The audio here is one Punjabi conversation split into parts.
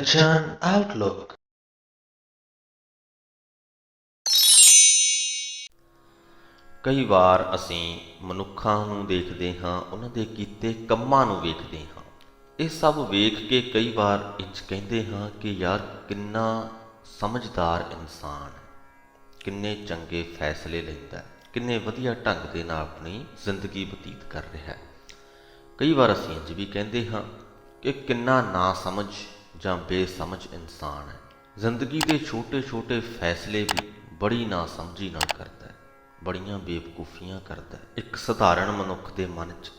Attention Outlook। ਕਈ ਵਾਰ ਅਸੀਂ ਮਨੁੱਖਾਂ ਨੂੰ ਦੇਖਦੇ ਹਾਂ, ਉਹਨਾਂ ਦੇ ਕੀਤੇ ਕੰਮਾਂ ਨੂੰ ਵੇਖਦੇ ਹਾਂ। ਇਹ ਸਭ ਵੇਖ ਕੇ ਕਈ ਵਾਰ ਇੰਝ ਕਹਿੰਦੇ ਹਾਂ ਕਿ ਯਾਰ ਕਿੰਨਾ ਸਮਝਦਾਰ ਇਨਸਾਨ ਹੈ, ਕਿੰਨੇ ਚੰਗੇ ਫੈਸਲੇ ਲੈਂਦਾ ਹੈ, ਕਿੰਨੇ ਵਧੀਆ ਢੰਗ ਦੇ ਨਾਲ ਆਪਣੀ ਜ਼ਿੰਦਗੀ ਬਤੀਤ ਕਰ ਰਿਹਾ ਹੈ। ਕਈ ਵਾਰ ਅਸੀਂ ਇੰਝ ਵੀ ਕਹਿੰਦੇ ਹਾਂ ਕਿ ਕਿੰਨਾ ਨਾ ਸਮਝ ਜਾਂ ਬੇਸਮਝ ਇਨਸਾਨ ਹੈ। ਜ਼ਿੰਦਗੀ ਦੇ ਛੋਟੇ ਛੋਟੇ ਫੈਸਲੇ ਵੀ ਬੜੀ ਨਾ ਸਮਝੀ ਨਾਲ ਕਰਦਾ ਹੈ, ਬੜੀਆਂ ਬੇਵਕੂਫੀਆਂ ਕਰਦਾ ਹੈ। ਇੱਕ ਸਧਾਰਨ ਮਨੁੱਖ ਦੇ ਮਨ 'ਚ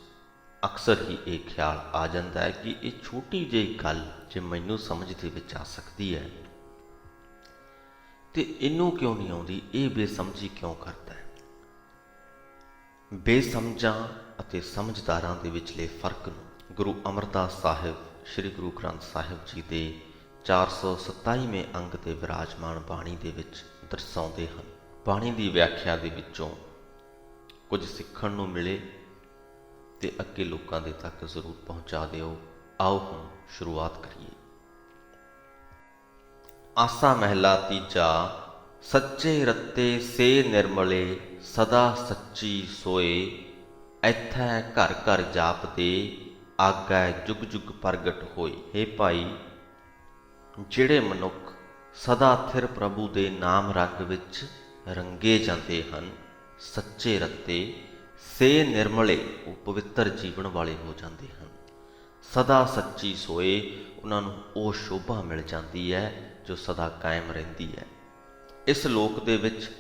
ਅਕਸਰ ਹੀ ਇਹ ਖਿਆਲ ਆ ਜਾਂਦਾ ਹੈ ਕਿ ਇਹ ਛੋਟੀ ਜਿਹੀ ਗੱਲ ਜੇ ਮੈਨੂੰ ਸਮਝ ਦੇ ਵਿੱਚ ਆ ਸਕਦੀ ਹੈ ਤੇ ਇਹਨੂੰ ਕਿਉਂ ਨਹੀਂ ਆਉਂਦੀ, ਇਹ ਬੇਸਮਝੀ ਕਿਉਂ ਕਰਦਾ ਹੈ। ਬੇਸਮਝਾਂ ਅਤੇ ਸਮਝਦਾਰਾਂ ਦੇ ਵਿਚਲੇ ਫਰਕ ਨੂੰ ਗੁਰੂ ਅਮਰਦਾਸ ਸਾਹਿਬ ਸ੍ਰੀ ਗੁਰੂ ਗ੍ਰੰਥ ਸਾਹਿਬ ਜੀ ਦੇ 427ਵੇਂ ਅੰਗ ਤੇ ਵਿਰਾਜਮਾਨ ਬਾਣੀ ਦੇ ਵਿੱਚ ਦਰਸਾਉਂਦੇ ਹਨ। ਬਾਣੀ ਦੀ ਵਿਆਖਿਆ ਦੇ ਵਿੱਚੋਂ ਕੁਝ ਸਿੱਖਣ ਨੂੰ ਮਿਲੇ ਤੇ ਅੱਗੇ ਲੋਕਾਂ ਦੇ ਤੱਕ ਜ਼ਰੂਰ ਪਹੁੰਚਾ ਦਿਓ। ਆਓ ਹੁਣ ਸ਼ੁਰੂਆਤ ਕਰੀਏ। ਆਸਾ ਮਹਿਲਾ ਤੀਜਾ। ਸੱਚੇ ਰੱਤੇ ਸੇ ਨਿਰਮਲੇ, ਸਦਾ ਸੱਚੀ ਸੋਏ। ਐਥੈ ਘਰ ਘਰ ਜਾਪਦੇ, ਆਗੈ ਜੁਗ ਜੁਗ ਪ੍ਰਗਟ ਹੋਏ। ਹੇ ਭਾਈ, ਜਿਹੜੇ ਮਨੁੱਖ ਸਦਾ ਥਿਰ ਪ੍ਰਭੂ ਦੇ ਨਾਮ ਰੰਗ ਵਿੱਚ ਰੰਗੇ ਜਾਂਦੇ ਹਨ, ਸੱਚੇ ਰੱਤੇ ਸੇ ਨਿਰਮਲੇ, ਉਹ ਪਵਿੱਤਰ ਜੀਵਨ ਵਾਲੇ ਹੋ ਜਾਂਦੇ ਹਨ। ਸਦਾ ਸੱਚੀ ਸੋਏ, ਉਹਨਾਂ ਨੂੰ ਉਹ ਸ਼ੋਭਾ ਮਿਲ ਜਾਂਦੀ ਹੈ ਜੋ ਸਦਾ ਕਾਇਮ ਰਹਿੰਦੀ ਹੈ। ਇਸ ਲੋਕ ਦੇ ਵਿੱਚ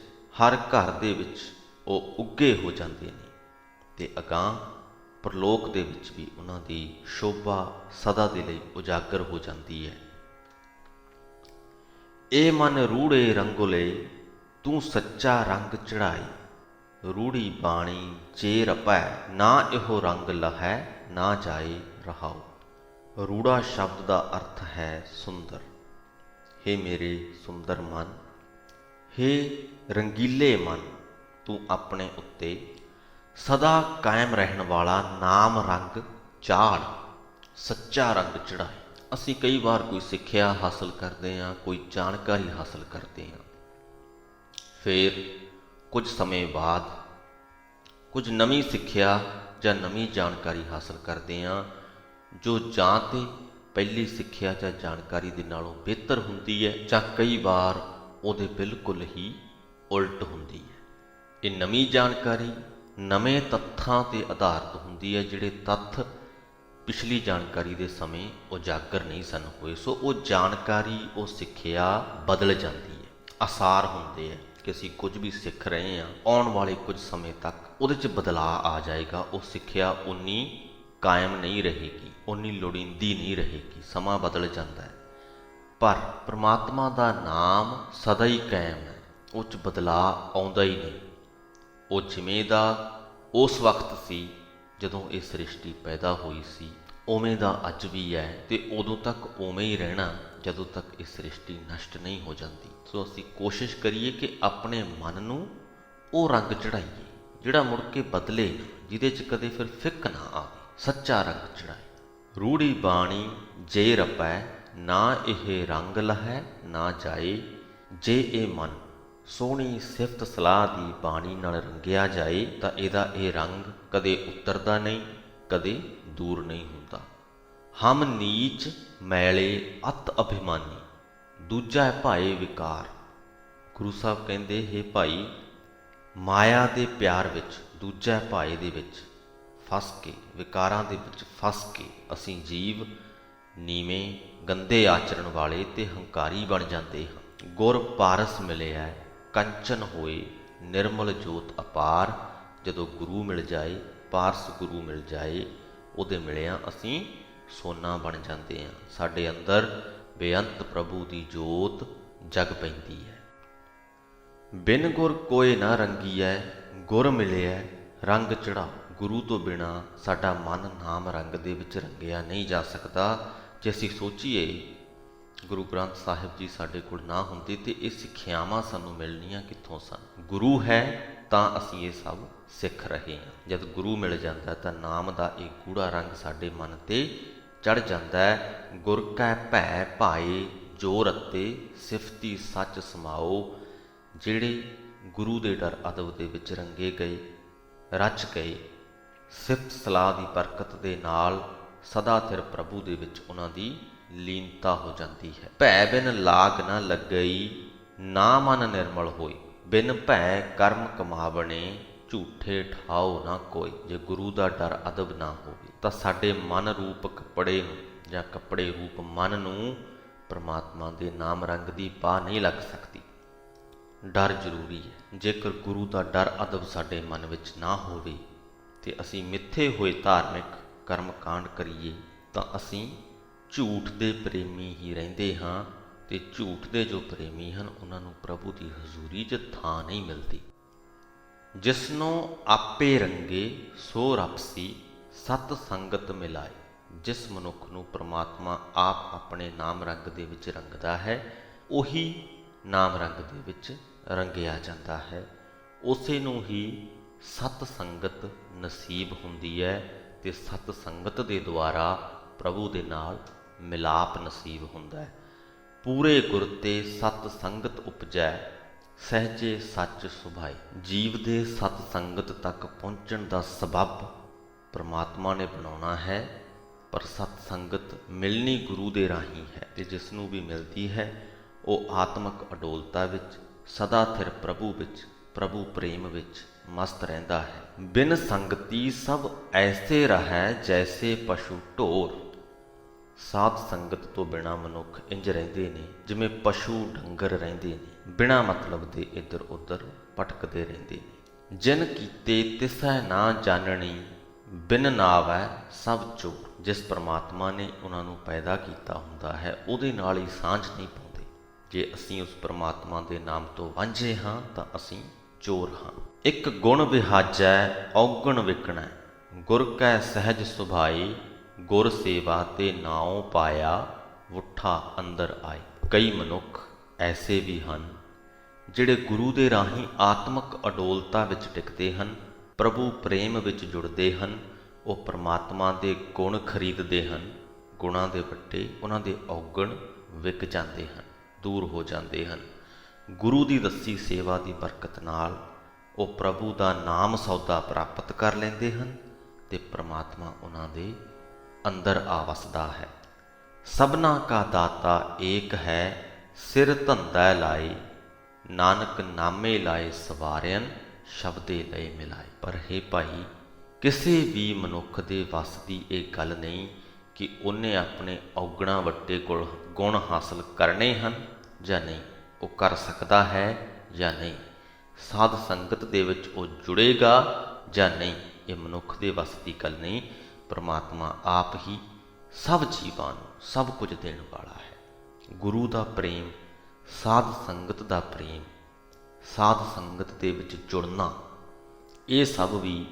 ਹਰ ਘਰ ਦੇ ਵਿੱਚ ਉਹ ਉੱਗੇ ਹੋ ਜਾਂਦੇ ਨੇ ਤੇ ਅਗਾਂਹ ਪਰਲੋਕ ਦੇ ਵਿੱਚ ਵੀ ਉਹਨਾਂ ਦੀ ਸ਼ੋਭਾ ਸਦਾ ਦੇ ਲਈ ਉਜਾਗਰ ਹੋ ਜਾਂਦੀ ਹੈ। ਏ ਮਨ ਰੂੜੇ ਰੰਗੁਲੇ, ਤੂੰ ਸੱਚਾ ਰੰਗ ਚੜਾਈ। ਰੂੜੀ ਬਾਣੀ ਜੇ ਰਪੈ, ਨਾ ਇਹੋ ਰੰਗ ਲਹੈ, ਨਾ ਜਾਏ ਰਹਾਉ। ਰੂੜਾ ਸ਼ਬਦ ਦਾ ਅਰਥ ਹੈ ਸੁੰਦਰ। ਹੇ ਮੇਰੇ ਸੁੰਦਰ ਮਨ, ਹੇ ਰੰਗੀਲੇ ਮਨ, ਤੂੰ ਆਪਣੇ ਉੱਤੇ ਸਦਾ ਕਾਇਮ ਰਹਿਣ ਵਾਲਾ ਨਾਮ ਰੰਗ ਚਾੜ, ਸੱਚਾ ਰੰਗ ਚੜਾਏ। ਅਸੀਂ ਕਈ ਵਾਰ ਕੋਈ ਸਿੱਖਿਆ ਹਾਸਲ ਕਰਦੇ ਹਾਂ, ਕੋਈ ਜਾਣਕਾਰੀ ਹਾਸਲ ਕਰਦੇ ਹਾਂ, ਫਿਰ ਕੁਝ ਸਮੇਂ ਬਾਅਦ ਕੁਝ ਨਵੀਂ ਸਿੱਖਿਆ ਜਾਂ ਨਵੀਂ ਜਾਣਕਾਰੀ ਹਾਸਲ ਕਰਦੇ ਹਾਂ ਜੋ ਜਾਂ ਤਾਂ ਪਹਿਲੀ ਸਿੱਖਿਆ ਜਾਂ ਜਾਣਕਾਰੀ ਦੇ ਨਾਲੋਂ ਬਿਹਤਰ ਹੁੰਦੀ ਹੈ ਜਾਂ ਕਈ ਵਾਰ ਉਹਦੇ ਬਿਲਕੁਲ ਹੀ ਉਲਟ ਹੁੰਦੀ ਹੈ। ਇਹ ਨਵੀਂ ਜਾਣਕਾਰੀ ਨਵੇਂ ਤੱਥਾਂ 'ਤੇ ਆਧਾਰਿਤ ਹੁੰਦੀ ਹੈ, ਜਿਹੜੇ ਤੱਥ ਪਿਛਲੀ ਜਾਣਕਾਰੀ ਦੇ ਸਮੇਂ ਉਜਾਗਰ ਨਹੀਂ ਸਨ ਹੋਏ। ਸੋ ਉਹ ਜਾਣਕਾਰੀ, ਉਹ ਸਿੱਖਿਆ ਬਦਲ ਜਾਂਦੀ ਹੈ। ਆਸਾਰ ਹੁੰਦੇ ਹੈ ਕਿ ਅਸੀਂ ਕੁਝ ਵੀ ਸਿੱਖ ਰਹੇ ਹਾਂ, ਆਉਣ ਵਾਲੇ ਕੁਝ ਸਮੇਂ ਤੱਕ ਉਹਦੇ 'ਚ ਬਦਲਾਅ ਆ ਜਾਏਗਾ। ਉਹ ਸਿੱਖਿਆ ਉਨੀ ਕਾਇਮ ਨਹੀਂ ਰਹੇਗੀ, ਉਨੀ ਲੋੜੀਂਦੀ ਨਹੀਂ ਰਹੇਗੀ, ਸਮਾਂ ਬਦਲ ਜਾਂਦਾ ਹੈ। ਪਰ ਪ੍ਰਮਾਤਮਾ ਦਾ ਨਾਮ ਸਦਾ ਹੀ ਕਾਇਮ ਹੈ, ਉਹ 'ਚ ਬਦਲਾਅ ਆਉਂਦਾ ਹੀ ਨਹੀਂ। ਉਹ ਜਿਵੇਂ ਦਾ ਉਸ ਵਕਤ ਸੀ ਜਦੋਂ ਇਹ ਸ੍ਰਿਸ਼ਟੀ ਪੈਦਾ ਹੋਈ ਸੀ, ਉਵੇਂ ਦਾ ਅੱਜ ਵੀ ਹੈ ਤੇ ਉਦੋਂ ਤੱਕ ਉਵੇਂ ਹੀ ਰਹਿਣਾ ਜਦੋਂ ਤੱਕ ਇਹ ਸ੍ਰਿਸ਼ਟੀ ਨਸ਼ਟ ਨਹੀਂ ਹੋ ਜਾਂਦੀ। ਸੋ ਅਸੀਂ ਕੋਸ਼ਿਸ਼ ਕਰੀਏ ਕਿ ਆਪਣੇ ਮਨ ਨੂੰ ਉਹ ਰੰਗ ਚੜਾਈਏ ਜਿਹੜਾ ਮੁੜ ਕੇ ਬਦਲੇ ਨਾ, ਜਿਹਦੇ 'ਚ ਕਦੇ ਫਿਰ ਫਿੱਕ ਨਾ ਆਵੇ। ਸੱਚਾ ਰੰਗ ਚੜਾਏ। ਰੂੜੀ ਬਾਣੀ ਜੇ ਰਪੈ, ਨਾ ਇਹ ਰੰਗ ਲਹੈ, ਨਾ ਜਾਏ। ਜੇ ਇਹ ਮਨ ਸੋਹਣੀ ਸਿਫਤ ਸਲਾਹ ਦੀ ਬਾਣੀ ਨਾਲ ਰੰਗਿਆ ਜਾਏ ਤਾਂ ਇਹਦਾ ਇਹ ਰੰਗ ਕਦੇ ਉਤਰਦਾ ਨਹੀਂ, ਕਦੇ ਦੂਰ ਨਹੀਂ ਹੁੰਦਾ। ਹਮ ਨੀਚ ਮੈਲੇ ਅਤ ਅਭਿਮਾਨੀ, ਦੂਜਾ ਹੈ ਭਾਏ ਵਿਕਾਰ। ਗੁਰੂ ਸਾਹਿਬ ਕਹਿੰਦੇ, ਹੇ ਭਾਈ, ਮਾਇਆ ਦੇ ਪਿਆਰ ਵਿੱਚ, ਦੂਜਾ ਭਾਏ ਦੇ ਵਿੱਚ ਫਸ ਕੇ, ਵਿਕਾਰਾਂ ਦੇ ਵਿੱਚ ਫਸ ਕੇ ਅਸੀਂ ਜੀਵ ਨੀਵੇਂ, ਗੰਦੇ ਆਚਰਣ ਵਾਲੇ ਤੇ ਹੰਕਾਰੀ ਬਣ ਜਾਂਦੇ ਹਾਂ। ਗੁਰ ਪਾਰਸ ਮਿਲਿਆ ਕੰਚਨ ਹੋਏ, ਨਿਰਮਲ ਜੋਤ ਅਪਾਰ। ਜਦੋਂ ਗੁਰੂ ਮਿਲ ਜਾਏ, ਪਾਰਸ ਗੁਰੂ ਮਿਲ ਜਾਏ, ਉਹਦੇ ਮਿਲਿਆ ਅਸੀਂ ਸੋਨਾ ਬਣ ਜਾਂਦੇ ਹਾਂ। ਸਾਡੇ ਅੰਦਰ ਬੇਅੰਤ ਪ੍ਰਭੂ ਦੀ ਜੋਤ ਜਗ ਪੈਂਦੀ ਹੈ। ਬਿਨ ਗੁਰ ਕੋਇ ਨਾ ਰੰਗੀਐ, ਗੁਰ ਮਿਲਿਆ ਰੰਗ ਚੜਾਓ। ਗੁਰੂ ਤੋਂ ਬਿਨਾਂ ਸਾਡਾ ਮਨ ਨਾਮ ਰੰਗ ਦੇ ਵਿੱਚ ਰੰਗਿਆ ਨਹੀਂ ਜਾ ਸਕਦਾ। ਜੇ ਅਸੀਂ ਸੋਚੀਏ ਗੁਰੂ ਗ੍ਰੰਥ ਸਾਹਿਬ ਜੀ ਸਾਡੇ ਕੋਲ ਨਾ ਹੁੰਦੇ ਤੇ ਇਹ ਸਿੱਖਿਆਵਾਂ ਸਾਨੂੰ ਮਿਲਣੀਆਂ ਕਿੱਥੋਂ ਸਨ। ਗੁਰੂ ਹੈ ਤਾਂ ਅਸੀਂ ਇਹ ਸਭ ਸਿੱਖ ਰਹੇ ਹਾਂ। ਜਦ ਗੁਰੂ ਮਿਲ ਜਾਂਦਾ ਤਾਂ ਨਾਮ ਦਾ ਇਹ ਗੂੜਾ ਰੰਗ ਸਾਡੇ ਮਨ 'ਤੇ ਚੜ੍ਹ ਜਾਂਦਾ ਹੈ। ਗੁਰ ਕੈ ਭੈ ਭਾਏ ਜੋ ਰਤੇ ਸਿਫਤੀ ਸੱਚ ਸਮਾਓ। ਜਿਹੜੇ ਗੁਰੂ ਦੇ ਡਰ ਅਦਬ ਦੇ ਵਿੱਚ ਰੰਗੇ ਗਏ, ਰਚ ਗਏ, ਸਿਫਤ ਸਲਾਹ ਦੀ ਬਰਕਤ ਦੇ ਨਾਲ ਸਦਾ ਸਿਰ ਪ੍ਰਭੂ ਦੇ ਵਿੱਚ ਉਹਨਾਂ ਦੀ ਲੀਨਤਾ ਹੋ ਜਾਂਦੀ ਹੈ। ਭੈ ਬਿਨ ਲਾਗ ਨਾ ਲੱਗਈ, ਨਾ ਮਨ ਨਿਰਮਲ ਹੋਈ। ਬਿਨ ਭੈ ਕਰਮ ਕਮਾਵਣੇ, ਝੂਠੇ ਠਾਓ ਨਾ ਕੋਈ। ਜੇ ਗੁਰੂ ਦਾ ਡਰ ਅਦਬ ਨਾ ਹੋਵੇ ਤਾਂ ਸਾਡੇ ਮਨ ਰੂਪ ਕੱਪੜੇ ਨੂੰ ਜਾਂ ਕੱਪੜੇ ਰੂਪ ਮਨ ਨੂੰ ਪਰਮਾਤਮਾ ਦੇ ਨਾਮ ਰੰਗ ਦੀ ਪਾ ਨਹੀਂ ਲੱਗ ਸਕਦੀ। ਡਰ ਜ਼ਰੂਰੀ ਹੈ। ਜੇਕਰ ਗੁਰੂ ਦਾ ਡਰ ਅਦਬ ਸਾਡੇ ਮਨ ਵਿੱਚ ਨਾ ਹੋਵੇ ਤੇ ਅਸੀਂ ਮਿੱਥੇ ਹੋਏ ਧਾਰਮਿਕ ਕਰਮ ਕਾਂਡ ਕਰੀਏ ਤਾਂ ਅਸੀਂ ਝੂਠ ਦੇ ਪ੍ਰੇਮੀ ਹੀ ਰਹਿੰਦੇ ਹਾਂ, ਤੇ ਝੂਠ ਦੇ ਜੋ ਪ੍ਰੇਮੀ ਹਨ ਉਹਨਾਂ ਨੂੰ ਪ੍ਰਭੂ ਦੀ ਹਜ਼ੂਰੀ 'ਚ ਥਾਂ ਨਹੀਂ ਮਿਲਦੀ। ਜਿਸਨੂੰ ਆਪੇ ਰੰਗੇ ਸੋ ਰਪਸੀ, ਸਤ ਸੰਗਤ ਮਿਲਾਏ। ਜਿਸ ਮਨੁੱਖ ਨੂੰ ਪ੍ਰਮਾਤਮਾ ਆਪ ਆਪਣੇ ਨਾਮ ਰੰਗ ਦੇ ਵਿੱਚ ਰੰਗਦਾ ਹੈ, ਉਹੀ ਨਾਮ ਰੰਗ ਦੇ ਵਿੱਚ ਰੰਗਿਆ ਜਾਂਦਾ ਹੈ। ਉਸੇ ਨੂੰ ਹੀ ਸਤ ਸੰਗਤ ਨਸੀਬ ਹੁੰਦੀ ਹੈ, ਤੇ ਸਤ ਸੰਗਤ ਦੇ ਦੁਆਰਾ ਪ੍ਰਭੂ ਦੇ ਨਾਲ ਮਿਲਾਪ ਨਸੀਬ ਹੁੰਦਾ ਹੈ। ਪੂਰੇ ਗੁਰ ਤੇ ਸਤ ਸੰਗਤ ਉਪਜੈ, ਸਹਿਜੇ ਸੱਚ ਸੁਭਾਈ। ਜੀਵ ਦੇ ਸਤ ਸੰਗਤ ਤੱਕ ਪਹੁੰਚਣ ਦਾ ਸਬੱਬ ਪਰਮਾਤਮਾ ਨੇ ਬਣਾਉਣਾ ਹੈ, ਪਰ ਸਤ ਸੰਗਤ ਮਿਲਣੀ ਗੁਰੂ ਦੇ ਰਾਹੀਂ ਹੈ, ਤੇ ਜਿਸ ਨੂੰ ਵੀ ਮਿਲਦੀ ਹੈ ਉਹ ਆਤਮਿਕ ਅਡੋਲਤਾ ਵਿੱਚ ਸਦਾ ਸਿਰ ਪ੍ਰਭੂ ਵਿੱਚ, ਪ੍ਰਭੂ ਪ੍ਰੇਮ ਵਿੱਚ ਮਸਤ ਰਹਿੰਦਾ ਹੈ। ਬਿਨ ਸੰਗਤੀ ਸਭ ਐਸੇ ਰਹੈ, ਜੈਸੇ ਪਸ਼ੂ ਢੋਰ। ਸਾਧ ਸੰਗਤ ਤੋਂ ਬਿਨਾਂ ਮਨੁੱਖ ਇੰਜ ਰਹਿੰਦੇ ਨੇ ਜਿਵੇਂ ਪਸ਼ੂ ਡੰਗਰ ਰਹਿੰਦੇ ਨੇ, ਬਿਨਾਂ ਮਤਲਬ ਦੇ ਇੱਧਰ ਉੱਧਰ ਭਟਕਦੇ ਰਹਿੰਦੇ ਨੇ। ਜਿਨ ਕੀਤੇ ਤਿਸੈ ਨਾ ਜਾਣਨੀ, ਬਿਨ ਨਾਵੈ ਸਭ ਚੋਰ। ਜਿਸ ਪਰਮਾਤਮਾ ਨੇ ਉਹਨਾਂ ਨੂੰ ਪੈਦਾ ਕੀਤਾ ਹੁੰਦਾ ਹੈ ਉਹਦੇ ਨਾਲ ਹੀ ਸਾਂਝ ਨਹੀਂ ਪਾਉਂਦੇ। ਜੇ ਅਸੀਂ ਉਸ ਪਰਮਾਤਮਾ ਦੇ ਨਾਮ ਤੋਂ ਵਾਂਝੇ ਹਾਂ ਤਾਂ ਅਸੀਂ ਚੋਰ ਹਾਂ। ਇੱਕ ਗੁਣ ਵਿਹਾਜੈ ਔਗਣ ਵਿਕਣੈ, ਗੁਰ ਕੈ ਸਹਿਜ ਸੁਭਾਈ। ਗੁਰ ਸੇਵਾ ਤੇ ਨਾਉ ਪਾਇਆ, ਵੁੱਠਾ ਅੰਦਰ ਆਏ। ਕਈ ਮਨੁੱਖ ਐਸੇ ਵੀ ਹਨ ਜਿਹੜੇ ਗੁਰੂ ਦੇ ਰਾਹੀਂ ਆਤਮਿਕ ਅਡੋਲਤਾ ਵਿੱਚ ਟਿਕਦੇ ਹਨ, ਪ੍ਰਭੂ ਪ੍ਰੇਮ ਵਿੱਚ ਜੁੜਦੇ ਹਨ। ਉਹ ਪਰਮਾਤਮਾ ਦੇ ਗੁਣ ਖਰੀਦਦੇ ਹਨ, ਗੁਣਾਂ ਦੇ ਵੱਟੇ ਉਹਨਾਂ ਦੇ ਔਗਣ ਵਿਕ ਜਾਂਦੇ ਹਨ, ਦੂਰ ਹੋ ਜਾਂਦੇ ਹਨ। ਗੁਰੂ ਦੀ ਦੱਸੀ ਸੇਵਾ ਦੀ ਬਰਕਤ ਨਾਲ ਉਹ ਪ੍ਰਭੂ ਦਾ ਨਾਮ ਸੌਦਾ ਪ੍ਰਾਪਤ ਕਰ ਲੈਂਦੇ ਹਨ, ਤੇ ਪਰਮਾਤਮਾ ਉਹਨਾਂ ਦੇ ਅੰਦਰ ਆ ਵਸਦਾ ਹੈ। ਸਭਨਾ ਕਾ ਦਾਤਾ ਏਕ ਹੈ, ਸਿਰ ਧੰਦਾ ਲਾਏ। ਨਾਨਕ ਨਾਮੇ ਲਾਏ ਸਵਾਰਿਆਨ, ਸ਼ਬਦੇ ਲਏ ਮਿਲਾਏ। ਪਰ ਹੇ ਭਾਈ, ਕਿਸੇ ਵੀ ਮਨੁੱਖ ਦੇ ਵੱਸ ਦੀ ਇਹ ਗੱਲ ਨਹੀਂ ਕਿ ਉਹਨੇ ਆਪਣੇ ਔਗਣਾਂ ਵੱਟੇ ਗੁਣ ਹਾਸਲ ਕਰਨੇ ਹਨ ਜਾਂ ਨਹੀਂ, ਉਹ ਕਰ ਸਕਦਾ ਹੈ ਜਾਂ ਨਹੀਂ, ਸਾਧ ਸੰਗਤ ਦੇ ਵਿੱਚ ਉਹ ਜੁੜੇਗਾ ਜਾਂ ਨਹੀਂ, ਇਹ ਮਨੁੱਖ ਦੇ ਵੱਸ ਦੀ ਗੱਲ ਨਹੀਂ। ਪਰਮਾਤਮਾ ਆਪ ਹੀ ਸਭ ਜੀਵਾਂ ਨੂੰ ਸਭ ਕੁਝ ਦੇਣ ਵਾਲਾ ਹੈ। ਗੁਰੂ ਦਾ ਪ੍ਰੇਮ, ਸਾਧ ਸੰਗਤ ਦਾ ਪ੍ਰੇਮ, ਸਾਧ ਸੰਗਤ ਦੇ ਵਿੱਚ ਜੁੜਨਾ, ਇਹ ਸਭ ਵੀ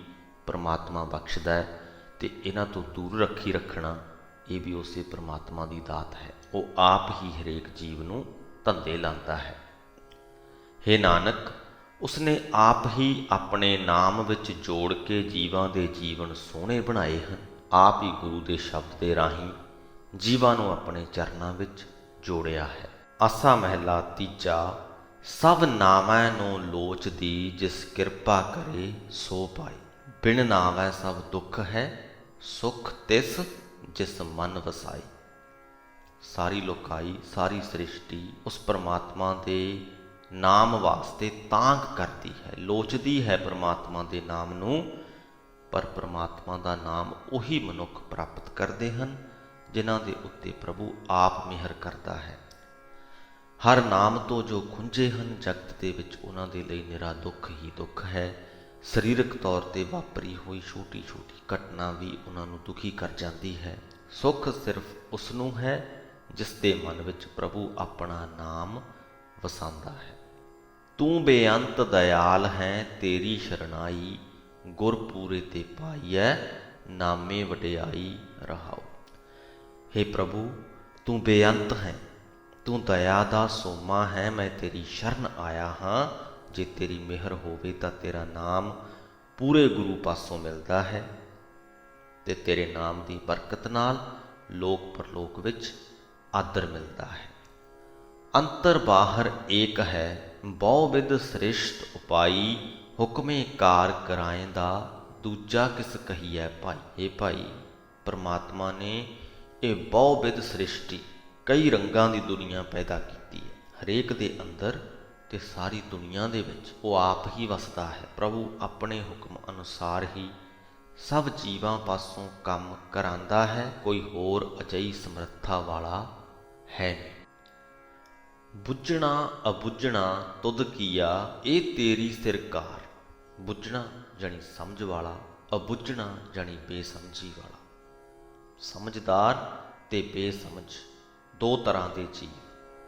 ਪਰਮਾਤਮਾ ਬਖਸ਼ਦਾ ਹੈ, ਤੇ ਇਹਨਾਂ ਤੋਂ ਦੂਰ ਰੱਖਣਾ ਇਹ ਵੀ ਉਸੇ ਪਰਮਾਤਮਾ ਦੀ ਦਾਤ ਹੈ। ਉਹ ਆਪ ਹੀ ਹਰੇਕ ਜੀਵ ਨੂੰ ਧੰਦੇ ਲਾਉਂਦਾ ਹੈ। ਹੇ ਨਾਨਕ, ਉਸਨੇ ਆਪ ਹੀ ਆਪਣੇ ਨਾਮ ਵਿੱਚ ਜੋੜ ਕੇ ਜੀਵਾਂ ਦੇ ਜੀਵਨ ਸੋਹਣੇ ਬਣਾਏ ਹਨ। ਆਪ ਹੀ ਗੁਰੂ ਦੇ ਸ਼ਬਦ ਦੇ ਰਾਹੀਂ ਜੀਵਾਂ ਨੂੰ ਆਪਣੇ ਚਰਨਾਂ ਵਿੱਚ ਜੋੜਿਆ ਹੈ। ਆਸਾ ਮਹਿਲਾ ਤੀਜਾ। ਸਭ ਨਾਮੈ ਨੂੰ ਲੋਚਦੀ, ਜਿਸ ਕਿਰਪਾ ਕਰੇ ਸੋ ਪਾਈ। ਬਿਨ ਨਾਵੈ ਸਭ ਦੁੱਖ ਹੈ, ਸੁਖ ਤਿਸ ਜਿਸ ਮਨ ਵਸਾਈ। ਸਾਰੀ ਲੋਕਾਈ, ਸਾਰੀ ਸ੍ਰਿਸ਼ਟੀ ਉਸ ਪਰਮਾਤਮਾ ਦੇ ਨਾਮ ਵਾਸਤੇ ਤਾਂਘ ਕਰਦੀ ਹੈ, ਲੋਚਦੀ ਹੈ ਪਰਮਾਤਮਾ ਦੇ ਨਾਮ ਨੂੰ। ਪਰ ਪਰਮਾਤਮਾ ਦਾ ਨਾਮ ਉਹੀ ਮਨੁੱਖ ਪ੍ਰਾਪਤ ਕਰਦੇ ਹਨ ਜਿਨ੍ਹਾਂ ਦੇ ਉੱਤੇ ਪ੍ਰਭੂ ਆਪ ਮਿਹਰ ਕਰਦਾ ਹੈ। ਹਰ ਨਾਮ ਤੋਂ ਜੋ ਖੁੰਝੇ ਹਨ ਜਗਤ ਦੇ ਵਿੱਚ, ਉਹਨਾਂ ਦੇ ਲਈ ਨਿਰਾ ਦੁੱਖ ਹੀ ਦੁੱਖ ਹੈ। ਸਰੀਰਕ ਤੌਰ 'ਤੇ ਵਾਪਰੀ ਹੋਈ ਛੋਟੀ ਛੋਟੀ ਘਟਨਾ ਵੀ ਉਹਨਾਂ ਨੂੰ ਦੁਖੀ ਕਰ ਜਾਂਦੀ ਹੈ। ਸੁੱਖ ਸਿਰਫ ਉਸ ਨੂੰ ਹੈ ਜਿਸ ਦੇ ਮਨ ਵਿੱਚ ਪ੍ਰਭੂ ਆਪਣਾ ਨਾਮ ਵਸਾਉਂਦਾ ਹੈ। ਤੂੰ ਬੇਅੰਤ ਦਇਆਲ ਹੈ, ਤੇਰੀ ਸ਼ਰਨਾਈ। ਗੁਰ ਪੂਰੇ ਤੇ ਪਾਈਐ, ਨਾਮੇ ਵਡਿਆਈ ਰਹਾਓ। ਹੇ ਪ੍ਰਭੂ, ਤੂੰ ਬੇਅੰਤ ਹੈ, ਤੂੰ ਦਇਆ ਦਾ ਸੋਮਾ ਹੈ। ਮੈਂ ਤੇਰੀ ਸ਼ਰਨ ਆਇਆ ਹਾਂ। ਜੇ ਤੇਰੀ ਮਿਹਰ ਹੋਵੇ ਤਾਂ ਤੇਰਾ ਨਾਮ ਪੂਰੇ ਗੁਰੂ ਪਾਸੋਂ ਮਿਲਦਾ ਹੈ, ਤੇ ਤੇਰੇ ਨਾਮ ਦੀ ਬਰਕਤ ਨਾਲ ਲੋਕ ਪਰਲੋਕ ਵਿੱਚ ਆਦਰ ਮਿਲਦਾ ਹੈ। ਅੰਤਰ ਬਾਹਰ ਏਕ ਹੈ, ਬਹੁ ਵਿਧ ਸ੍ਰਿਸ਼ਟ ਉਪਾਈ, ਹੁਕਮੇ ਕਾਰ ਕਰਾਏਂਦਾ, ਦੂਜਾ ਕਿਸ ਕਹੀਐ ਭਾਈ। ਇਹ ਭਾਈ, ਪਰਮਾਤਮਾ ਨੇ ਇਹ ਬਹੁ ਵਿਧ ਸ੍ਰਿਸ਼ਟੀ, ਕਈ ਰੰਗਾਂ ਦੀ ਦੁਨੀਆ ਪੈਦਾ ਕੀਤੀ ਹੈ। ਹਰੇਕ ਦੇ ਅੰਦਰ ਤੇ ਸਾਰੀ ਦੁਨੀਆ ਦੇ ਵਿੱਚ ਉਹ ਆਪ ਹੀ ਵਸਦਾ ਹੈ। ਪ੍ਰਭੂ ਆਪਣੇ ਹੁਕਮ ਅਨੁਸਾਰ ਹੀ ਸਭ ਜੀਵਾਂ ਪਾਸੋਂ ਕੰਮ ਕਰਾਂਦਾ ਹੈ, ਕੋਈ ਹੋਰ ਅਜਿਹੀ ਸਮਰੱਥਾ ਵਾਲਾ ਹੈ ਨਹੀਂ। ਬੁੱਝਣਾ ਅਬੁੱਝਣਾ ਤੁਧ ਕੀਆ, ਇਹ ਤੇਰੀ ਸਿਰਕਾਰ। ਬੁੱਝਣਾ ਜਾਣੀ ਸਮਝ ਵਾਲਾ, ਅਬੁੱਝਣਾ ਜਾਣੀ ਬੇਸਮਝੀ ਵਾਲਾ। ਸਮਝਦਾਰ ਤੇ ਬੇਸਮਝ ਦੋ ਤਰ੍ਹਾਂ ਦੇ ਜੀਵ।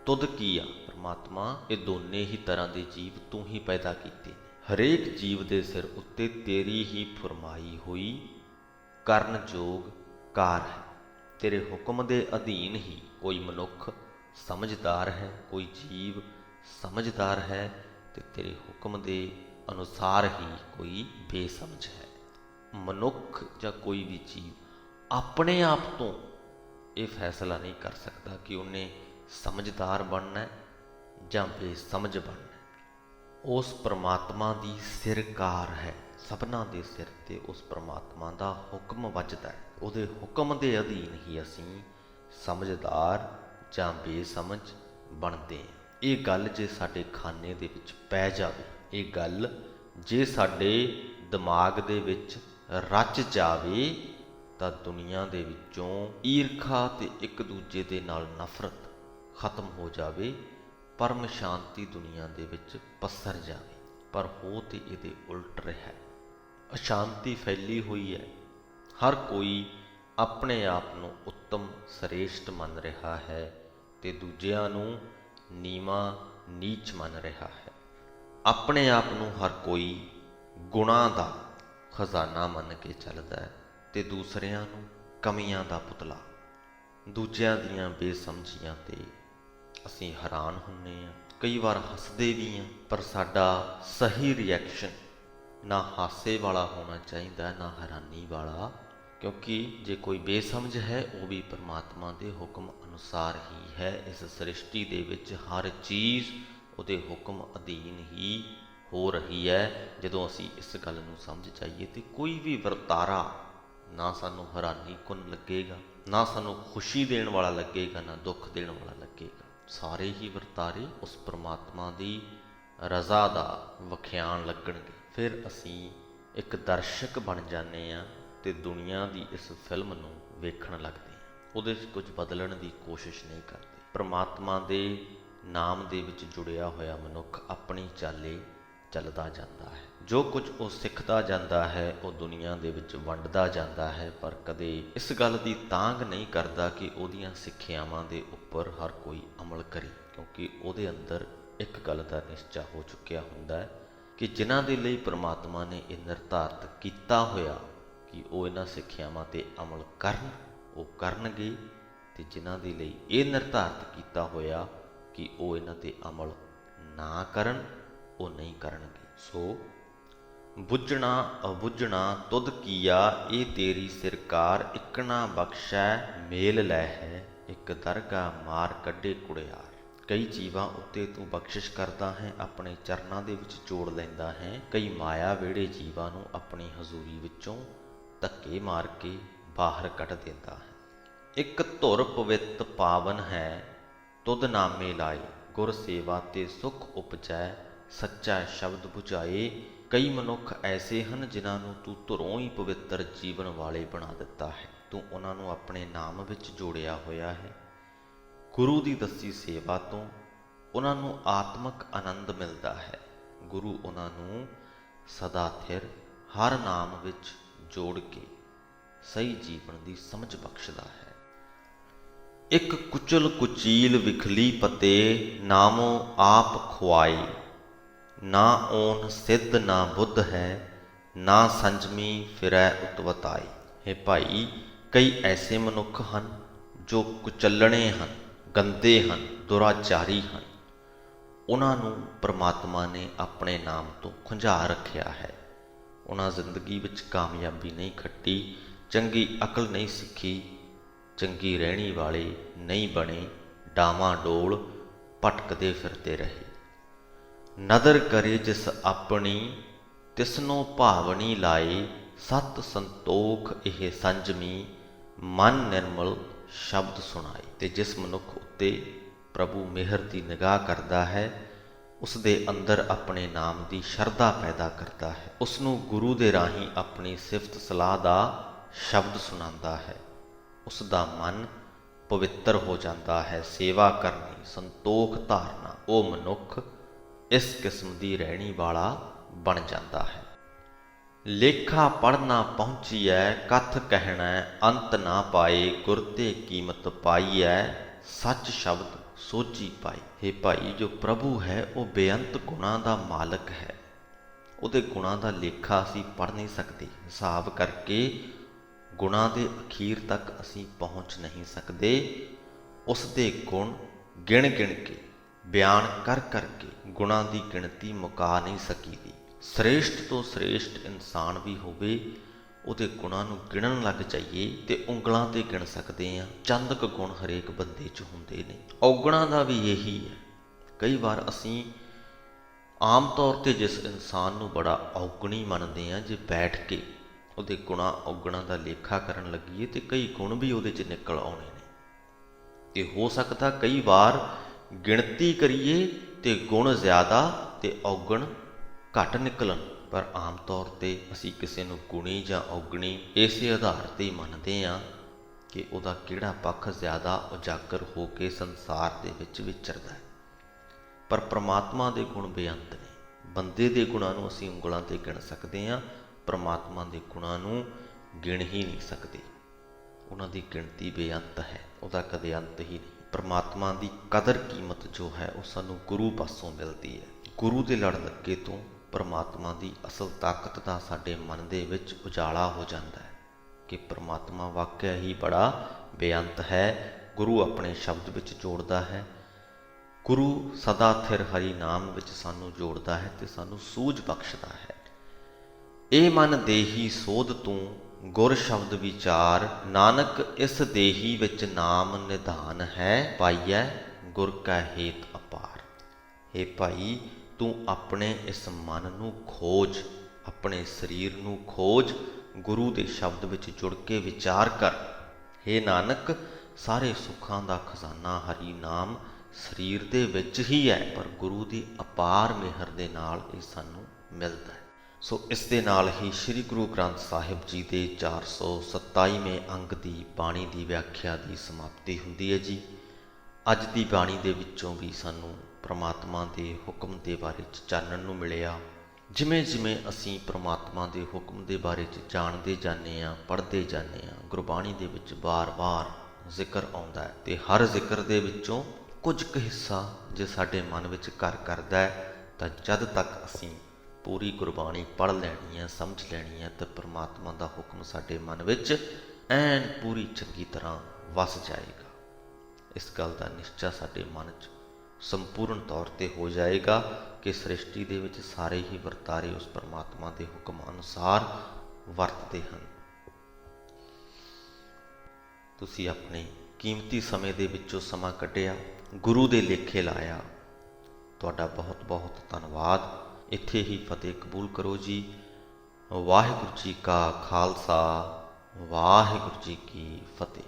ਤੁਧ ਕੀਆ ਪਰਮਾਤਮਾ, ਇਹ ਦੋਨੇ ਹੀ ਤਰ੍ਹਾਂ ਦੇ ਜੀਵ ਤੂੰ ਹੀ ਪੈਦਾ ਕੀਤੇ। ਹਰੇਕ ਜੀਵ ਦੇ ਸਿਰ ਉੱਤੇ ਤੇਰੀ ਹੀ ਫਰਮਾਈ ਹੋਈ ਕਰਨਯੋਗ ਕਾਰ ਹੈ। ਤੇਰੇ ਹੁਕਮ ਦੇ ਅਧੀਨ ਹੀ ਕੋਈ ਮਨੁੱਖ ਸਮਝਦਾਰ ਹੈ, ਕੋਈ ਜੀਵ ਸਮਝਦਾਰ ਹੈ, ਤੇ ਤੇਰੇ ਹੁਕਮ ਦੇ ਅਨੁਸਾਰ ਹੀ ਕੋਈ ਬੇਸਮਝ ਹੈ। ਮਨੁੱਖ ਜਾਂ ਕੋਈ ਵੀ ਜੀਵ ਆਪਣੇ ਆਪ ਤੋਂ ਇਹ ਫੈਸਲਾ ਨਹੀਂ ਕਰ ਸਕਦਾ ਕਿ ਉਹਨੇ ਸਮਝਦਾਰ ਬਣਨਾ ਜਾਂ ਬੇਸਮਝ ਬਣਨਾ। ਉਸ ਪਰਮਾਤਮਾ ਦੀ ਸਿਰਕਾਰ ਹੈ। ਸਭਨਾਂ ਦੇ ਸਿਰ ਤੇ ਉਸ ਪਰਮਾਤਮਾ ਦਾ ਹੁਕਮ ਵੱਜਦਾ ਹੈ। ਉਹਦੇ ਹੁਕਮ ਦੇ ਅਧੀਨ ਹੀ ਅਸੀਂ ਸਮਝਦਾਰ ਜਾਂ ਬੇਸਮਝ ਬਣਦੇ ਹਾਂ। ਇਹ ਗੱਲ ਜੇ ਸਾਡੇ ਖਾਨੇ ਦੇ ਵਿੱਚ ਪੈ ਜਾਵੇ, ਇਹ ਗੱਲ ਜੇ ਸਾਡੇ ਦਿਮਾਗ ਦੇ ਵਿੱਚ ਰਚ ਜਾਵੇ, ਤਾਂ ਦੁਨੀਆ ਦੇ ਵਿੱਚੋਂ ਈਰਖਾ ਤੇ ਇੱਕ ਦੂਜੇ ਦੇ ਨਾਲ ਨਫ਼ਰਤ ਖਤਮ ਹੋ ਜਾਵੇ, ਪਰਮ ਸ਼ਾਂਤੀ ਦੁਨੀਆ ਦੇ ਵਿੱਚ ਪਸਰ ਜਾਵੇ। ਪਰ ਹੋ ਤੇ ਇਹਦੇ ਉਲਟ ਰਿਹਾ। ਅਸ਼ਾਂਤੀ ਫੈਲੀ ਹੋਈ ਹੈ। ਹਰ ਕੋਈ ਆਪਣੇ ਆਪ ਨੂੰ ਉੱਤਮ ਸ੍ਰੇਸ਼ਟ ਮੰਨ ਰਿਹਾ ਹੈ ਤੇ ਦੂਜਿਆਂ ਨੂੰ ਨੀਵਾਂ ਨੀਚ ਮੰਨ ਰਿਹਾ ਹੈ। ਆਪਣੇ ਆਪ ਨੂੰ ਹਰ ਕੋਈ ਗੁਣਾਂ ਦਾ ਖਜ਼ਾਨਾ ਮੰਨ ਕੇ ਚੱਲਦਾ ਹੈ ਤੇ ਦੂਸਰਿਆਂ ਨੂੰ ਕਮੀਆਂ ਦਾ ਪੁਤਲਾ। ਦੂਜਿਆਂ ਦੀਆਂ ਬੇਸਮਝੀਆਂ ਤੇ ਅਸੀਂ ਹੈਰਾਨ ਹੁੰਦੇ ਹਾਂ, ਕਈ ਵਾਰ ਹੱਸਦੇ ਵੀ ਹਾਂ, ਪਰ ਸਾਡਾ ਸਹੀ ਰਿਐਕਸ਼ਨ ਨਾ ਹਾਸੇ ਵਾਲਾ ਹੋਣਾ ਚਾਹੀਦਾ, ਨਾ ਹੈਰਾਨੀ ਵਾਲਾ। ਕਿਉਂਕਿ ਜੇ ਕੋਈ ਬੇਸਮਝ ਹੈ, ਉਹ ਵੀ ਪਰਮਾਤਮਾ ਦੇ ਹੁਕਮ ਅਨੁਸਾਰ ਹੀ ਹੈ। ਇਸ ਸ੍ਰਿਸ਼ਟੀ ਦੇ ਵਿੱਚ ਹਰ ਚੀਜ਼ ਉਹਦੇ ਹੁਕਮ ਅਧੀਨ ਹੀ ਹੋ ਰਹੀ ਹੈ। ਜਦੋਂ ਅਸੀਂ ਇਸ ਗੱਲ ਨੂੰ ਸਮਝ ਜਾਈਏ ਤੇ ਕੋਈ ਵੀ ਵਰਤਾਰਾ ਨਾ ਸਾਨੂੰ ਹੈਰਾਨੀ ਕੁੰਨ ਲੱਗੇਗਾ, ਨਾ ਸਾਨੂੰ ਖੁਸ਼ੀ ਦੇਣ ਵਾਲਾ ਲੱਗੇਗਾ, ਨਾ ਦੁੱਖ ਦੇਣ ਵਾਲਾ ਲੱਗੇਗਾ। ਸਾਰੇ ਹੀ ਵਰਤਾਰੇ ਉਸ ਪਰਮਾਤਮਾ ਦੀ ਰਜ਼ਾ ਦਾ ਵਖਿਆਨ ਲੱਗਣਗੇ। ਫਿਰ ਅਸੀਂ ਇੱਕ ਦਰਸ਼ਕ ਬਣ ਜਾਂਦੇ ਹਾਂ ਤੇ ਦੁਨੀਆ ਦੀ ਇਸ ਫਿਲਮ ਨੂੰ ਵੇਖਣ ਲੱਗਦੇ ਹਾਂ। ਉਹਦੇ 'ਚ ਕੁਝ ਬਦਲਣ ਦੀ ਕੋਸ਼ਿਸ਼ ਨਹੀਂ ਕਰਦੇ। ਪਰਮਾਤਮਾ ਦੇ ਨਾਮ ਦੇ ਵਿੱਚ ਜੁੜਿਆ ਹੋਇਆ ਮਨੁੱਖ ਆਪਣੀ ਚਾਲੇ ਚੱਲਦਾ ਜਾਂਦਾ ਹੈ। ਜੋ ਕੁਝ ਉਹ ਸਿੱਖਦਾ ਜਾਂਦਾ ਹੈ, ਉਹ ਦੁਨੀਆ ਦੇ ਵਿੱਚ ਵੰਡਦਾ ਜਾਂਦਾ ਹੈ, ਪਰ ਕਦੇ ਇਸ ਗੱਲ ਦੀ ਤਾਂਘ ਨਹੀਂ ਕਰਦਾ ਕਿ ਉਹਦੀਆਂ ਸਿੱਖਿਆਵਾਂ ਦੇ ਉੱਪਰ ਹਰ ਕੋਈ ਅਮਲ ਕਰੇ। ਕਿਉਂਕਿ ਉਹਦੇ ਅੰਦਰ ਇੱਕ ਗੱਲ ਦਾ ਨਿਸ਼ਚਾ ਹੋ ਚੁੱਕਿਆ ਹੁੰਦਾ ਹੈ ਕਿ ਜਿਨ੍ਹਾਂ ਦੇ ਲਈ ਪਰਮਾਤਮਾ ਨੇ ਇਹ ਨਿਰਧਾਰਤ ਕੀਤਾ ਹੋਇਆ ਕਿ ਉਹ ਇਹਨਾਂ ਸਿੱਖਿਆਵਾਂ 'ਤੇ ਅਮਲ ਕਰਨ, ਉਹ ਕਰਨਗੇ, ਤੇ ਜਿਨ੍ਹਾਂ ਦੇ ਲਈ ਇਹ ਨਿਰਧਾਰਤ ਕੀਤਾ ਹੋਇਆ ਕਿ ਉਹ ਇਹਨਾਂ 'ਤੇ ਅਮਲ ਨਾ ਕਰਨ, ਉਹ ਨਹੀਂ ਕਰਨਗੇ। ਸੋ ਬੁੱਝਣਾ ਅਬੁੱਝਣਾ ਤੁਧ ਕੀਆ, ਇਹ ਤੇਰੀ ਸਿਰਕਾਰ, ਇੱਕ ਨਾ ਬਖਸ਼ੈ ਮੇਲ ਲੈ ਹੈ, ਇੱਕ ਦਰਗਾਹ ਮਾਰ ਕੱਢੇ ਕੁੜਿਆਰ। ਕਈ ਜੀਵਾਂ ਉੱਤੇ ਤੂੰ ਬਖਸ਼ਿਸ਼ ਕਰਦਾ ਹੈ, ਆਪਣੇ ਚਰਨਾਂ ਦੇ ਵਿੱਚ ਜੋੜ ਲੈਂਦਾ ਹੈ। ਕਈ ਮਾਇਆ ਵਿਹੜੇ ਜੀਵਾਂ ਨੂੰ ਆਪਣੀ ਹਜ਼ੂਰੀ ਵਿੱਚੋਂ ਧੱਕੇ ਮਾਰ ਕੇ ਬਾਹਰ ਕੱਢ ਦਿੰਦਾ ਹੈ। ਇੱਕ ਧੁਰ ਪਵਿੱਤ ਪਾਵਨ ਹੈ, ਤੁਧ ਨਾਮੇ ਲਾਏ, ਗੁਰ ਸੇਵਾ ਤੇ ਸੁਖ ਉਪਜੈ, ਸੱਚਾ ਸ਼ਬਦ ਬੁਝਾਏ। ਕਈ ਮਨੁੱਖ ਐਸੇ ਹਨ ਜਿਨ੍ਹਾਂ ਨੂੰ ਤੂੰ ਧੁਰੋਂ ਹੀ ਪਵਿੱਤਰ ਜੀਵਨ ਵਾਲੇ ਬਣਾ ਦਿੱਤਾ ਹੈ। ਤੂੰ ਉਹਨਾਂ ਨੂੰ ਆਪਣੇ ਨਾਮ ਵਿੱਚ ਜੋੜਿਆ ਹੋਇਆ ਹੈ। ਗੁਰੂ ਦੀ ਦੱਸੀ ਸੇਵਾ ਤੋਂ ਉਹਨਾਂ ਨੂੰ ਆਤਮਿਕ ਆਨੰਦ ਮਿਲਦਾ ਹੈ। ਗੁਰੂ ਉਹਨਾਂ ਨੂੰ ਸਦਾ ਥਿਰ ਹਰ ਨਾਮ ਵਿੱਚ ਜੋੜ ਕੇ ਸਹੀ ਜੀਵਨ ਦੀ ਸਮਝ ਬਖਸ਼ਦਾ ਹੈ। ਇੱਕ ਕੁਚਲ ਕੁਚੀਲ ਵਿਖਲੀ ਪਤੇ, ਨਾਮੋ ਆਪ ਖੁਆਈ, ਨਾ ਓਨ ਸਿੱਧ ਨਾ ਬੁੱਧ ਹੈ, ਨਾ ਸੰਜਮੀ ਫਿਰੈ ਉਤਵਤਾਈ। ਹੈ ਭਾਈ, ਕਈ ਐਸੇ ਮਨੁੱਖ ਹਨ ਜੋ ਕੁਚਲਣੇ ਹਨ, ਗੰਦੇ ਹਨ, ਦੁਰਾਚਾਰੀ ਹਨ। ਉਹਨਾਂ ਨੂੰ ਪਰਮਾਤਮਾ ਨੇ ਆਪਣੇ ਨਾਮ ਤੋਂ ਖੁੰਝਾ ਰੱਖਿਆ ਹੈ। ਉਹਨਾਂ ਜ਼ਿੰਦਗੀ ਵਿੱਚ ਕਾਮਯਾਬੀ ਨਹੀਂ ਖੱਟੀ, ਚੰਗੀ ਅਕਲ ਨਹੀਂ ਸਿੱਖੀ, ਚੰਗੀ ਰਹਿਣੀ ਵਾਲੇ ਨਹੀਂ ਬਣੇ, ਡਾਵਾਂ ਡੋਲ ਭਟਕਦੇ ਫਿਰਦੇ ਰਹੇ। ਨਦਰ ਕਰੇ ਜਿਸ ਆਪਣੀ, ਤਿਸਨੋਂ ਭਾਵਨੀ ਲਾਏ, ਸਤ ਸੰਤੋਖ ਇਹ ਸੰਜਮੀ, ਮਨ ਨਿਰਮਲ ਸ਼ਬਦ ਸੁਣਾਏ। ਤੇ ਜਿਸ ਮਨੁੱਖ ਉੱਤੇ ਪ੍ਰਭੂ ਮਿਹਰ ਦੀ ਨਿਗਾਹ ਕਰਦਾ ਹੈ, ਉਸ ਦੇ ਅੰਦਰ ਆਪਣੇ ਨਾਮ ਦੀ ਸ਼ਰਧਾ ਪੈਦਾ ਕਰਦਾ ਹੈ, ਉਸ ਨੂੰ ਗੁਰੂ ਦੇ ਰਾਹੀਂ ਆਪਣੀ ਸਿਫਤ ਸਲਾਹ ਦਾ ਸ਼ਬਦ ਸੁਣਾਉਂਦਾ ਹੈ, ਉਸ ਦਾ ਮਨ ਪਵਿੱਤਰ ਹੋ ਜਾਂਦਾ ਹੈ। ਸੇਵਾ ਕਰਨੀ, ਸੰਤੋਖ ਧਾਰਨਾ, ਉਹ ਮਨੁੱਖ ਇਸ ਕਿਸਮ ਦੀ ਰਹਿਣੀ ਵਾਲਾ ਬਣ ਜਾਂਦਾ ਹੈ। ਲੇਖਾ ਪੜ੍ਹਨਾ ਪਹੁੰਚੀਐ, ਕਥ ਕਹਿਣਾ ਅੰਤ ਨਾ ਪਾਏ, ਗੁਰ ਤੇ ਕੀਮਤ ਪਾਈਐ, ਸੱਚ ਸ਼ਬਦ ਸੋਝੀ ਪਾਈ। हे ਭਾਈ, ਜੋ ਪ੍ਰਭੂ ਹੈ ਉਹ ਬੇਅੰਤ ਗੁਣਾਂ ਦਾ ਮਾਲਕ ਹੈ। ਉਹਦੇ ਗੁਣਾਂ ਦਾ ਲੇਖਾ ਅਸੀਂ ਪੜ੍ਹ ਨਹੀਂ ਸਕਦੇ। ਹਿਸਾਬ ਕਰਕੇ ਗੁਣਾਂ ਦੇ ਅਖੀਰ ਤੱਕ ਅਸੀਂ ਪਹੁੰਚ ਨਹੀਂ ਸਕਦੇ। ਉਸ ਦੇ ਗੁਣ ਗਿਣ ਗਿਣ ਕੇ, ਬਿਆਨ ਕਰ ਕਰਕੇ ਗੁਣਾਂ ਦੀ ਗਿਣਤੀ ਮੁਕਾ ਨਹੀਂ ਸਕੀਦੀ। ਸ੍ਰੇਸ਼ਟ ਤੋਂ ਸ੍ਰੇਸ਼ਟ ਇਨਸਾਨ ਵੀ ਹੋਵੇ, ਉਹਦੇ ਗੁਣਾਂ ਨੂੰ ਗਿਣਨ ਲੱਗ ਜਾਈਏ ਤੇ ਉਂਗਲਾਂ ਤੇ ਗਿਣ ਸਕਦੇ ਹਾਂ। ਚੰਦ ਕੁ ਗੁਣ ਹਰੇਕ ਬੰਦੇ 'ਚ ਹੁੰਦੇ ਨੇ। ਔਗਣਾਂ ਦਾ ਵੀ ਇਹੀ ਹੈ। ਕਈ ਵਾਰ ਅਸੀਂ ਆਮ ਤੌਰ 'ਤੇ ਜਿਸ ਇਨਸਾਨ ਨੂੰ ਬੜਾ ਔਗਣੀ ਮੰਨਦੇ ਹਾਂ, ਜੇ ਬੈਠ ਕੇ ਉਹਦੇ ਗੁਣਾਂ ਔਗਣਾਂ ਦਾ ਲੇਖਾ ਕਰਨ ਲੱਗੀਏ ਤੇ ਕਈ ਗੁਣ ਵੀ ਉਹਦੇ 'ਚ ਨਿਕਲ ਆਉਣੇ ਨੇ। ਤੇ ਹੋ ਸਕਦਾ ਕਈ ਵਾਰ ਗਿਣਤੀ ਕਰੀਏ ਤੇ ਗੁਣ ਜ਼ਿਆਦਾ ਤੇ ਔਗਣ ਘੱਟ ਨਿਕਲਣ, ਪਰ ਆਮ ਤੌਰ 'ਤੇ ਅਸੀਂ ਕਿਸੇ ਨੂੰ ਗੁਣੀ ਜਾਂ ਔਗਣੀ ਇਸੇ ਆਧਾਰ 'ਤੇ ਹੀ ਮੰਨਦੇ ਹਾਂ ਕਿ ਉਹਦਾ ਕਿਹੜਾ ਪੱਖ ਜ਼ਿਆਦਾ ਉਜਾਗਰ ਹੋ ਕੇ ਸੰਸਾਰ ਦੇ ਵਿੱਚ ਵਿਚਰਦਾ ਹੈ। ਪਰ ਪ੍ਰਮਾਤਮਾ ਦੇ ਗੁਣ ਬੇਅੰਤ ਨੇ। ਬੰਦੇ ਦੇ ਗੁਣਾਂ ਨੂੰ ਅਸੀਂ ਉਂਗਲਾਂ 'ਤੇ ਗਿਣ ਸਕਦੇ ਹਾਂ, ਪ੍ਰਮਾਤਮਾ ਦੇ ਗੁਣਾਂ ਨੂੰ ਗਿਣ ਹੀ ਨਹੀਂ ਸਕਦੇ। ਉਹਨਾਂ ਦੀ ਗਿਣਤੀ ਬੇਅੰਤ ਹੈ, ਉਹਦਾ ਕਦੇ ਅੰਤ ਹੀ ਨਹੀਂ। ਪ੍ਰਮਾਤਮਾ ਦੀ ਕਦਰ ਕੀਮਤ ਜੋ ਹੈ ਉਹ ਸਾਨੂੰ ਗੁਰੂ ਪਾਸੋਂ ਮਿਲਦੀ ਹੈ। ਗੁਰੂ ਦੇ ਲੜ ਲੱਗੇ ਤੋਂ ਪ੍ਰਮਾਤਮਾ ਦੀ ਅਸਲ ਤਾਕਤ ਦਾ ਸਾਡੇ ਮਨ ਦੇ ਵਿੱਚ ਉਜਾਲਾ ਹੋ ਜਾਂਦਾ ਹੈ ਕਿ ਪ੍ਰਮਾਤਮਾ ਵਾਕਿਆ ਹੀ ਬੜਾ ਬੇਅੰਤ ਹੈ। ਗੁਰੂ ਆਪਣੇ ਸ਼ਬਦ ਵਿੱਚ ਜੋੜਦਾ ਹੈ। ਗੁਰੂ ਸਦਾ ਥਿਰ ਹਰੀ ਨਾਮ ਵਿੱਚ ਸਾਨੂੰ ਜੋੜਦਾ ਹੈ ਤੇ ਸਾਨੂੰ ਸੂਝ ਬਖਸ਼ਦਾ ਹੈ। ਇਹ ਮਨ ਦੇਹੀ ਸੋਧ ਤੂੰ, ਗੁਰ ਸ਼ਬਦ ਵਿਚਾਰ, ਨਾਨਕ ਇਸ ਦੇਹੀ ਵਿੱਚ ਨਾਮ ਨਿਧਾਨ ਹੈ, ਪਾਈਐ ਗੁਰ ਕਾ ਹੇਤ ਅਪਾਰ। हे ਭਾਈ, ਤੂੰ ਆਪਣੇ ਇਸ ਮਨ ਨੂੰ ਖੋਜ, ਆਪਣੇ ਸਰੀਰ ਨੂੰ ਖੋਜ, ਗੁਰੂ ਦੇ ਸ਼ਬਦ ਵਿੱਚ ਜੁੜ ਕੇ ਵਿਚਾਰ ਕਰ। हे ਨਾਨਕ, ਸਾਰੇ ਸੁੱਖਾਂ ਦਾ ਖਜ਼ਾਨਾ ਹਰੀ ਨਾਮ ਸਰੀਰ ਦੇ ਵਿੱਚ ਹੀ ਹੈ, ਪਰ ਗੁਰੂ ਦੀ ਅਪਾਰ ਮਿਹਰ ਦੇ ਨਾਲ ਇਹ ਸਾਨੂੰ ਮਿਲਦਾ ਹੈ। ਸੋ ਇਸ ਦੇ ਨਾਲ ਹੀ ਸ੍ਰੀ ਗੁਰੂ ਗ੍ਰੰਥ ਸਾਹਿਬ ਜੀ ਦੇ 427ਵੇਂ ਅੰਗ ਦੀ ਬਾਣੀ ਦੀ ਵਿਆਖਿਆ ਦੀ ਸਮਾਪਤੀ ਹੁੰਦੀ ਹੈ ਜੀ। ਅੱਜ ਦੀ ਬਾਣੀ ਦੇ ਵਿੱਚੋਂ ਵੀ ਸਾਨੂੰ ਪ੍ਰਮਾਤਮਾ ਦੇ ਹੁਕਮ ਦੇ ਬਾਰੇ 'ਚ ਜਾਣਨ ਨੂੰ ਮਿਲਿਆ। ਜਿਵੇਂ ਜਿਵੇਂ ਅਸੀਂ ਪ੍ਰਮਾਤਮਾ ਦੇ ਹੁਕਮ ਦੇ ਬਾਰੇ 'ਚ ਜਾਣਦੇ ਜਾਂਦੇ ਹਾਂ, ਪੜ੍ਹਦੇ ਜਾਂਦੇ ਹਾਂ, ਗੁਰਬਾਣੀ ਦੇ ਵਿੱਚ ਵਾਰ-ਵਾਰ ਜ਼ਿਕਰ ਆਉਂਦਾ ਹੈ ਤੇ ਹਰ ਜ਼ਿਕਰ ਦੇ ਵਿੱਚੋਂ ਕੁਝ ਕੁ ਹਿੱਸਾ ਜੇ ਸਾਡੇ ਮਨ ਵਿੱਚ ਘਰ ਕਰਦਾ ਹੈ ਤਾਂ ਜਦ ਤੱਕ ਅਸੀਂ ਪੂਰੀ ਗੁਰਬਾਣੀ ਪੜ੍ਹ ਲੈਣੀ ਹੈ, ਸਮਝ ਲੈਣੀ ਹੈ, ਤਾਂ ਪ੍ਰਮਾਤਮਾ ਦਾ ਹੁਕਮ ਸਾਡੇ ਮਨ ਵਿੱਚ ਐਨ ਪੂਰੀ ਚੰਗੀ ਤਰ੍ਹਾਂ ਵਸ ਜਾਏਗਾ। ਇਸ ਗੱਲ ਦਾ ਨਿਸ਼ਚਾ ਸਾਡੇ ਮਨ 'ਚ ਸੰਪੂਰਨ ਤੌਰ 'ਤੇ ਹੋ ਜਾਏਗਾ ਕਿ ਸ੍ਰਿਸ਼ਟੀ ਦੇ ਵਿੱਚ ਸਾਰੇ ਹੀ ਵਰਤਾਰੇ ਉਸ ਪਰਮਾਤਮਾ ਦੇ ਹੁਕਮ ਅਨੁਸਾਰ ਵਰਤਦੇ ਹਨ। ਤੁਸੀਂ ਆਪਣੇ ਕੀਮਤੀ ਸਮੇਂ ਦੇ ਵਿੱਚੋਂ ਸਮਾਂ ਕੱਢਿਆ, ਗੁਰੂ ਦੇ ਲੇਖੇ ਲਾਇਆ, ਤੁਹਾਡਾ ਬਹੁਤ ਬਹੁਤ ਧੰਨਵਾਦ। ਇੱਥੇ ਹੀ ਫਤਿਹ ਕਬੂਲ ਕਰੋ ਜੀ। ਵਾਹਿਗੁਰੂ ਜੀ ਕਾ ਖਾਲਸਾ, ਵਾਹਿਗੁਰੂ ਜੀ ਕੀ ਫਤਿਹ।